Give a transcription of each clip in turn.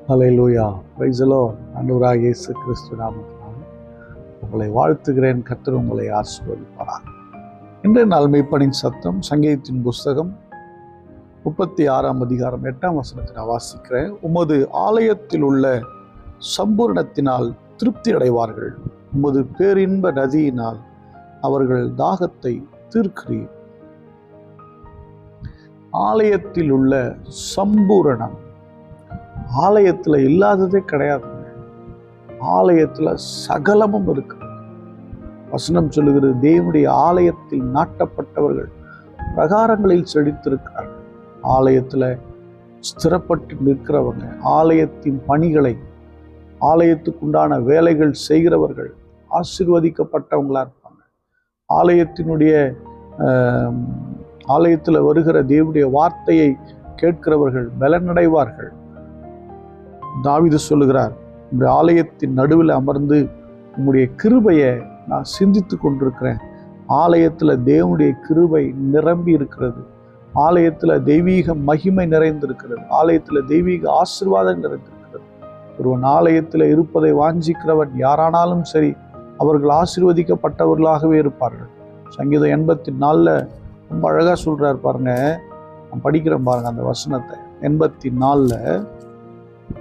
Hallelujah, praise the Lord. ஆண்டவராகிய இயேசு கிறிஸ்து நாமத்தினாலே உங்களை வாழ்த்துகிறேன். கர்த்தர் உங்களை ஆசீர்வதிப்பாராக. இன்றைய நாள் மெய்ப்பனின் சத்தம் சங்கீதத்தின் புஸ்தகம் 36ஆம் அதிகாரம் 8ஆம் வசனத்தை நான் வாசிக்கிறேன். உமது ஆலயத்தில் உள்ள சம்பூரணத்தினால் திருப்தி அடைவார்கள், உமது பேரின்ப நதியினால் அவர்கள் தாகத்தை தீர்க்கிறீர். ஆலயத்தில் உள்ள சம்பூரணம், ஆலயத்தில் இல்லாததே கிடையாது. ஆலயத்தில் சகலமும் இருக்கு. வசனம் சொல்லுகிறது, தேவனுடைய ஆலயத்தில் நாட்டப்பட்டவர்கள் பிரகாரங்களில் செழித்திருக்கிறார்கள். ஆலயத்தில் ஸ்திரப்பட்டு நிற்கிறவங்க, ஆலயத்தின் பணிகளை, ஆலயத்துக்குண்டான வேலைகள் செய்கிறவர்கள் ஆசீர்வதிக்கப்பட்டவங்களா இருப்பாங்க. ஆலயத்தில் வருகிற தேவனுடைய வார்த்தையை கேட்கிறவர்கள் பலனடைவார்கள். தாவீது சொல்லுகிறார், உங்களுடைய ஆலயத்தின் நடுவில் அமர்ந்து உங்களுடைய கிருபையை நான் சிந்தித்து கொண்டிருக்கிறேன். ஆலயத்தில் தேவனுடைய கிருபை நிரம்பி இருக்கிறது. ஆலயத்தில் தெய்வீக மகிமை நிறைந்திருக்கிறது. ஆலயத்தில் தெய்வீக ஆசீர்வாதம் நிறைந்திருக்கிறது. ஒருவன் ஆலயத்தில் இருப்பதை வாஞ்சிக்கிறவன் யாரானாலும் சரி, அவர்கள் ஆசீர்வதிக்கப்பட்டவர்களாகவே இருப்பார்கள். சங்கீதம் 84 ரொம்ப அழகாக சொல்கிறார் பாருங்க. நான் படிக்கிறேன் பாருங்க அந்த வசனத்தை.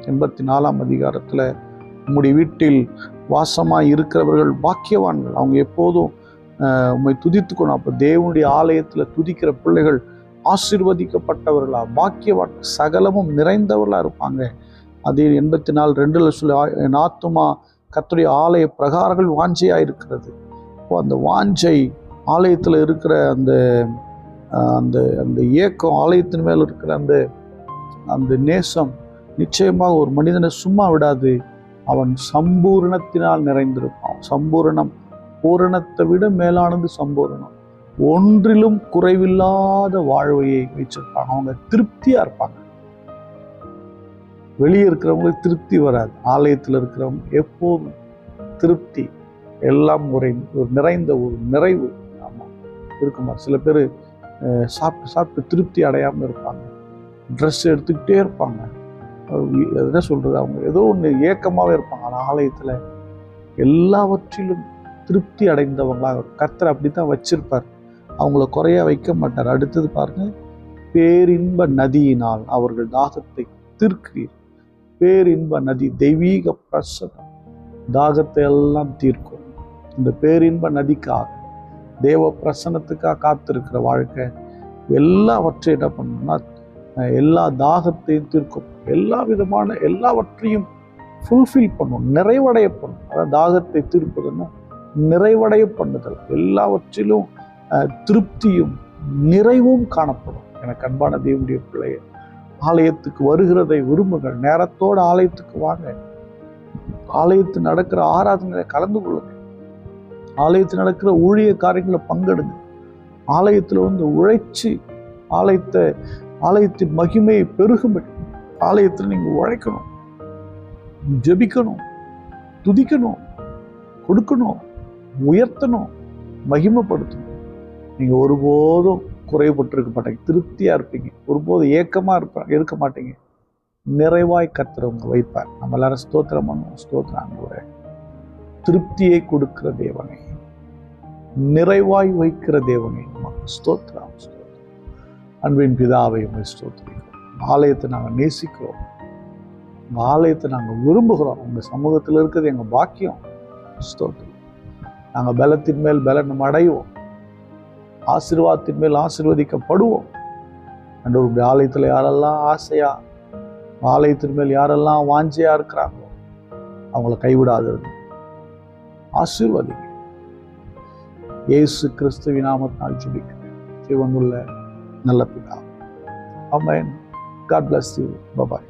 84ஆம் அதிகாரத்தில், உம்முடைய வீட்டில் வாசமாக இருக்கிறவர்கள் பாக்கியவான்கள், அவங்க எப்போதும் உம்மை துதித்துக்கணும். அப்போ தேவனுடைய ஆலயத்தில் துதிக்கிற பிள்ளைகள் ஆசீர்வதிக்கப்பட்டவர்களா, பாக்கியவான், சகலமும் நிறைந்தவர்களாக இருப்பாங்க. அது 84:2 சொல்லி, என் ஆத்துமா கர்த்தருடைய ஆலய பிரகாரங்கள் வாஞ்சையாக இருக்கிறது. இப்போ அந்த வாஞ்சை, ஆலயத்தில் இருக்கிற அந்த அந்த அந்த ஏக்கம், ஆலயத்தின் மேல் இருக்கிற அந்த நேசம் நிச்சயமாக ஒரு மனிதனை சும்மா விடாது. அவன் சம்பூரணத்தினால் நிறைந்திருப்பான். சம்பூரணம், பூரணத்தை விட மேலானது சம்பூரணம். ஒன்றிலும் குறைவில்லாத வாழ்வையை வச்சிருப்பாங்க. அவங்க திருப்தியா இருப்பாங்க. வெளியே இருக்கிறவங்களுக்கு திருப்தி வராது. ஆலயத்தில் இருக்கிறவங்க எப்போதும் திருப்தி, எல்லாம் ஒரு நிறைந்த ஒரு நிறைவு இருக்குமா. சில பேர் சாப்பிட்டு திருப்தி அடையாமல் இருப்பாங்க. ட்ரெஸ் எடுத்துக்கிட்டே இருப்பாங்க. என்ன சொல்றது, அவங்க ஏதோ ஒன்று ஏக்கமாகவே இருப்பாங்க. ஆனால் ஆலயத்தில் எல்லாவற்றிலும் திருப்தி அடைந்தவங்களாக கர்த்தர் அப்படி தான் வச்சிருப்பார். அவங்கள குறைய வைக்க மாட்டார். அடுத்தது பாருங்க, பேரின்ப நதியினால் அவர்கள் தாகத்தை தீர்க்கிறீர். பேரின்ப நதி, தெய்வீக பிரசனம் தாகத்தை எல்லாம் தீர்க்கும். இந்த பேரின்ப நதிக்காக, தேவ பிரசனத்துக்காக காத்திருக்கிற வாழ்க்கை எல்லாவற்றையும் என்ன பண்ணணும்னா, எல்லா தாகத்தையும் தீர்க்கும். எல்லா விதமான எல்லாவற்றையும் ஃபுல்ஃபில் பண்ணும், நிறைவடைய பண்ணும். அதாவது தாகத்தை தீர்ப்பதுன்னா நிறைவடைய பண்ணுதல். எல்லாவற்றிலும் திருப்தியும் நிறைவும் காணப்படும். எனக்கு அன்பான தேவனுடைய பிள்ளைய, ஆலயத்துக்கு வருகிறதை விரும்புங்கள். நேரத்தோடு ஆலயத்துக்கு வாங்க. ஆலயத்தில் நடக்கிற ஆராதனைகளை கலந்து கொள்ளுங்க. ஆலயத்தில் நடக்கிற ஊழிய காரியங்களை பங்கெடுங்க. ஆலயத்தில் உழைச்சி ஆலயத்தின் மகிமையை பெருகும்படி ஆலயத்தில் நீங்கள் உழைக்கணும், ஜெபிக்கணும், துதிக்கணும், கொடுக்கணும், உயர்த்தணும், மகிமைப்படுத்தணும். நீங்கள் ஒருபோதும் குறைபட்டிருக்க மாட்டீங்க. திருப்தியாக இருப்பீங்க. ஒருபோதும் ஏக்கமாக இருக்க மாட்டீங்க. நிறைவாய் கர்த்தர் உங்க வைப்பார். நம்ம எல்லாரும் ஸ்தோத்திரம் பண்ணுவோம். ஸ்தோத்திரம் ஆண்டவரே. திருப்தியை கொடுக்கிற தேவனே, நிறைவாய் வைக்கிற தேவனே, ஸ்தோத்திரம். அன்பின் பிதாவை உங்களை ஸ்தோத்திரிக்கிறோம். ஆலயத்தை நாங்கள் நேசிக்கிறோம். உங்கள் ஆலயத்தை நாங்கள் விரும்புகிறோம். உங்கள் சமூகத்தில் இருக்கிறது எங்கள் பாக்கியம். ஸ்தோத்திரம். நாங்கள் பலத்தின் மேல் பலனும் அடைவோம், ஆசீர்வாதத்தின் மேல் ஆசீர்வதிக்கப்படுவோம். அன்றைய ஆலயத்தில் யாரெல்லாம் ஆசையா, ஆலயத்தின் மேல் யாரெல்லாம் வாஞ்சையா இருக்கிறாங்களோ அவங்கள கைவிடாதது. ஆசீர்வதிங்க. இயேசு கிறிஸ்துவின் நாமத்தினால் ஜெபிக்கிறேன் ஜீவனுள்ள நல்ல பிதா. ஆமென். God bless you. Bye-bye.